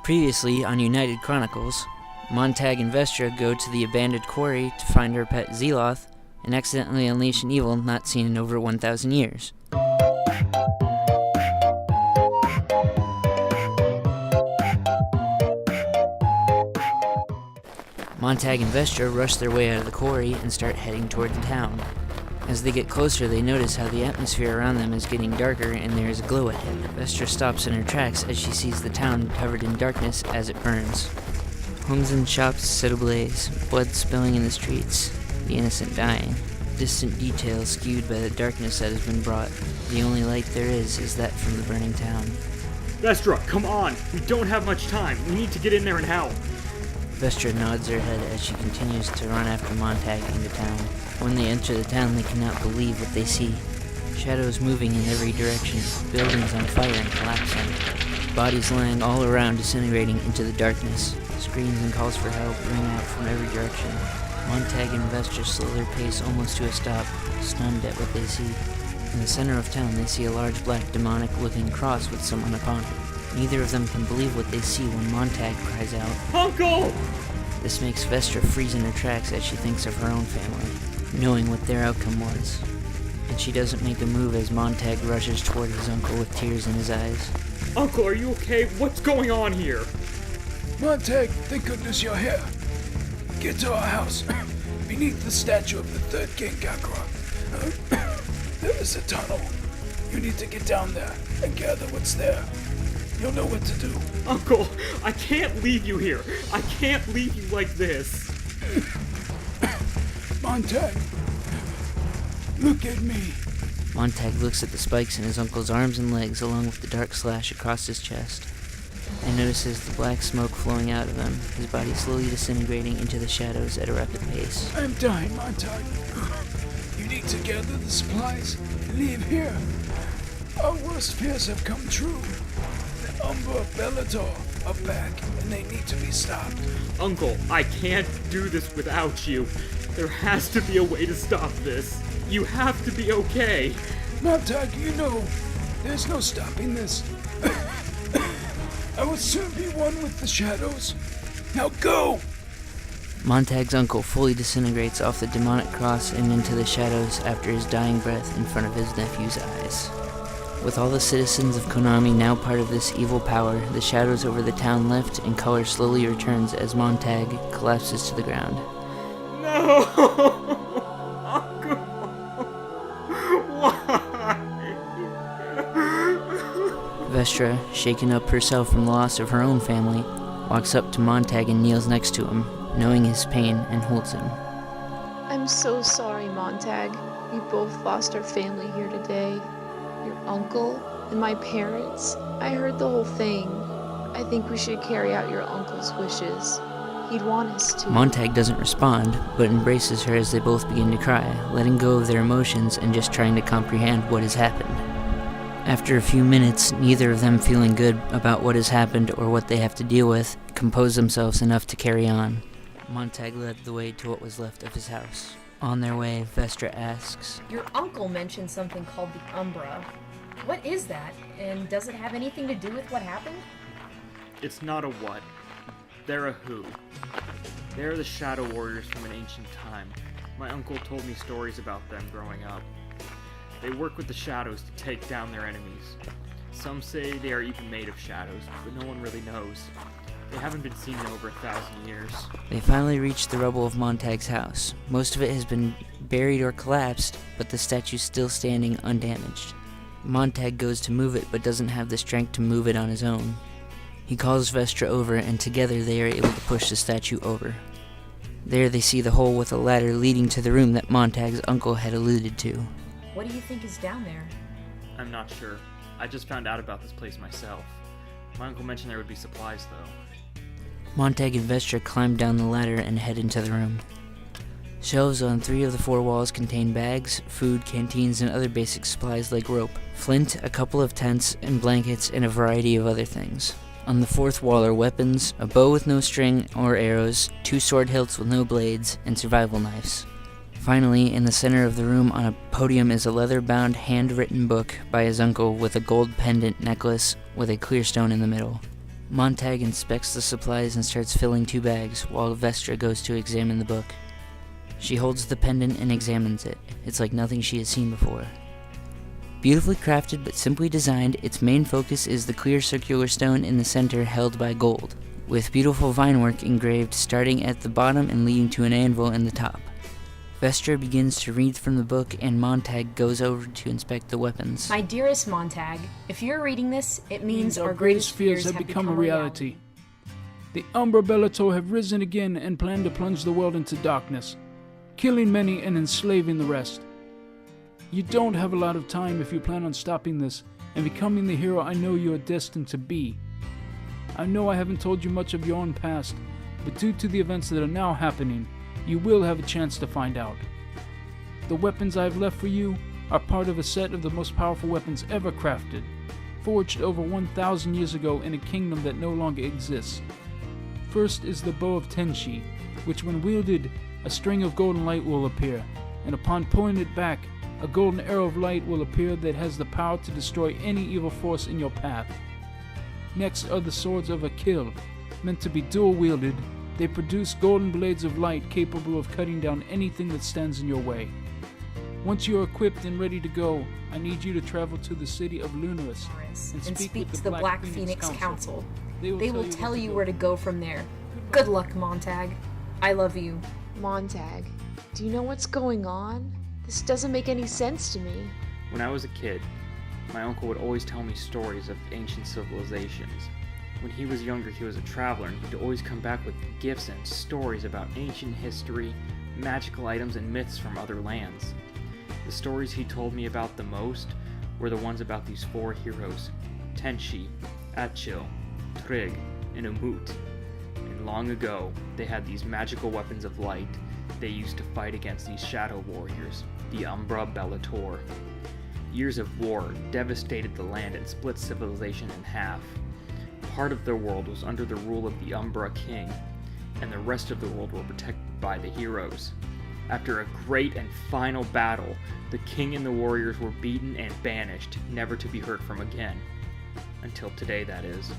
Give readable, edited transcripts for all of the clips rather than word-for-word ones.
Previously on United Chronicles, Montag and Vestra go to the abandoned quarry to find her pet Zeloth and accidentally unleash an evil not seen in over 1,000 years. Montag and Vestra rush their way out of the quarry and start heading toward the town. As they get closer, they notice how the atmosphere around them is getting darker and there is a glow ahead. Vestra stops in her tracks as she sees the town covered in darkness as it burns. Homes and shops set ablaze, blood spilling in the streets, the innocent dying. Distant details skewed by the darkness that has been brought. The only light there is that from the burning town. Vestra, come on! We don't have much time. We need to get in there and help. Vestra nods her head as she continues to run after Montag into town. When they enter the town, they cannot believe what they see. Shadows moving in every direction, buildings on fire and collapsing, bodies lying all around disintegrating into the darkness. Screams and calls for help ring out from every direction. Montag and Vestra slow their pace almost to a stop, stunned at what they see. In the center of town, they see a large black demonic-looking cross with someone upon it. Neither of them can believe what they see when Montag cries out, "Uncle!" This makes Vestra freeze in her tracks as she thinks of her own family, knowing what their outcome was. And she doesn't make a move as Montag rushes toward his uncle with tears in his eyes. Uncle, are you okay? What's going on here? Montag, thank goodness you're here. Get to our house. Beneath the statue of the third King Kakra. There is a tunnel. You need to get down there and gather what's there. You'll know what to do. Uncle, I can't leave you here. I can't leave you like this. Montag, look at me. Montag looks at the spikes in his uncle's arms and legs along with the dark slash across his chest, and notices the black smoke flowing out of him, his body slowly disintegrating into the shadows at a rapid pace. I'm dying, Montag. You need to gather the supplies and leave here. Our worst fears have come true. The Umbra Bellator are back, and they need to be stopped. Uncle, I can't do this without you. There has to be a way to stop this. You have to be okay. Montag, you know, there's no stopping this. I will soon be one with the shadows. Now go! Montag's uncle fully disintegrates off the demonic cross and into the shadows after his dying breath in front of his nephew's eyes. With all the citizens of Konami now part of this evil power, the shadows over the town lift and color slowly returns as Montag collapses to the ground. No! Uncle! Why? Vestra, shaken up herself from the loss of her own family, walks up to Montag and kneels next to him, knowing his pain, and holds him. I'm so sorry, Montag. We both lost our family here today. Your uncle and my parents. I heard the whole thing. I think we should carry out your uncle's wishes. He'd want us to. Montag doesn't respond, but embraces her as they both begin to cry, letting go of their emotions and just trying to comprehend what has happened. After a few minutes, neither of them feeling good about what has happened or what they have to deal with, compose themselves enough to carry on. Montag led the way to what was left of his house. On their way, Vestra asks, Your uncle mentioned something called the Umbra. What is that, and does it have anything to do with what happened? It's not a what. They're a who. They're the Shadow Warriors from an ancient time. My uncle told me stories about them growing up. They work with the shadows to take down their enemies. Some say they are even made of shadows, but no one really knows. They haven't been seen in over 1,000 years. They finally reach the rubble of Montag's house. Most of it has been buried or collapsed, but the statue's still standing undamaged. Montag goes to move it, but doesn't have the strength to move it on his own. He calls Vestra over, and together they are able to push the statue over. There they see the hole with a ladder leading to the room that Montag's uncle had alluded to. What do you think is down there? I'm not sure. I just found out about this place myself. My uncle mentioned there would be supplies, though. Montag and Vestra climb down the ladder and head into the room. Shelves on 3 of the 4 walls contain bags, food, canteens, and other basic supplies like rope, flint, a couple of tents, and blankets, and a variety of other things. On the 4th wall are weapons, a bow with no string or arrows, 2 sword hilts with no blades, and survival knives. Finally, in the center of the room on a podium is a leather-bound, handwritten book by his uncle with a gold pendant necklace with a clear stone in the middle. Montag inspects the supplies and starts filling 2 bags, while Vestra goes to examine the book. She holds the pendant and examines it. It's like nothing she has seen before. Beautifully crafted but simply designed, its main focus is the clear circular stone in the center held by gold, with beautiful vinework engraved starting at the bottom and leading to an anvil in the top. Vestra begins to read from the book, and Montag goes over to inspect the weapons. My dearest Montag, if you're reading this, it means our greatest fears have become a reality. The Umbra Bellator have risen again and plan to plunge the world into darkness, killing many and enslaving the rest. You don't have a lot of time if you plan on stopping this and becoming the hero I know you are destined to be. I know I haven't told you much of your own past, but due to the events that are now happening, you will have a chance to find out. The weapons I have left for you are part of a set of the most powerful weapons ever crafted, forged over 1,000 years ago in a kingdom that no longer exists. First is the Bow of Tenshi, which when wielded, a string of golden light will appear, and upon pulling it back, a golden arrow of light will appear that has the power to destroy any evil force in your path. Next are the Swords of Akil, meant to be dual-wielded. They produce golden blades of light capable of cutting down anything that stands in your way. Once you are equipped and ready to go, I need you to travel to the city of Lunaris And speak to the Black Phoenix Council. They will tell you where to go from there. Good luck, Montag. I love you. Montag, do you know what's going on? This doesn't make any sense to me. When I was a kid, my uncle would always tell me stories of ancient civilizations. When he was younger, he was a traveler, and he'd always come back with gifts and stories about ancient history, magical items, and myths from other lands. The stories he told me about the most were the ones about these 4 heroes, Tenshi, Achil, Trig, and Umut. And long ago, they had these magical weapons of light they used to fight against these shadow warriors, the Umbra Bellator. Years of war devastated the land and split civilization in half. Part of their world was under the rule of the Umbra King, and the rest of the world were protected by the heroes. After a great and final battle, the king and the warriors were beaten and banished, never to be heard from again. Until today, that is.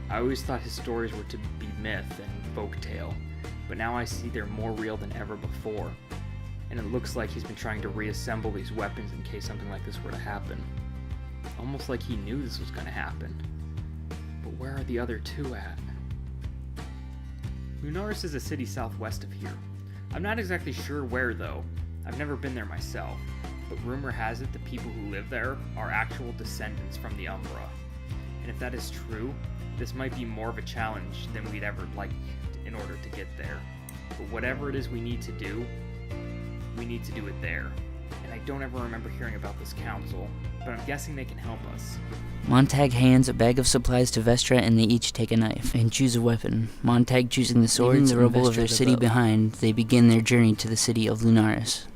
I always thought his stories were to be myth and folktale, but now I see they're more real than ever before. And it looks like he's been trying to reassemble these weapons in case something like this were to happen. Almost like he knew this was going to happen. But where are the other 2 at? Lunaris is a city southwest of here. I'm not exactly sure where though. I've never been there myself, but rumor has it the people who live there are actual descendants from the Umbra. And if that is true, this might be more of a challenge than we'd ever like in order to get there. But whatever it is we need to do it there. And I don't ever remember hearing about this council, but I'm guessing they can help us. Montag hands a bag of supplies to Vestra, and they each take a knife and choose a weapon. Montag choosing the swords, the rubble of their city behind, they begin their journey to the city of Lunaris.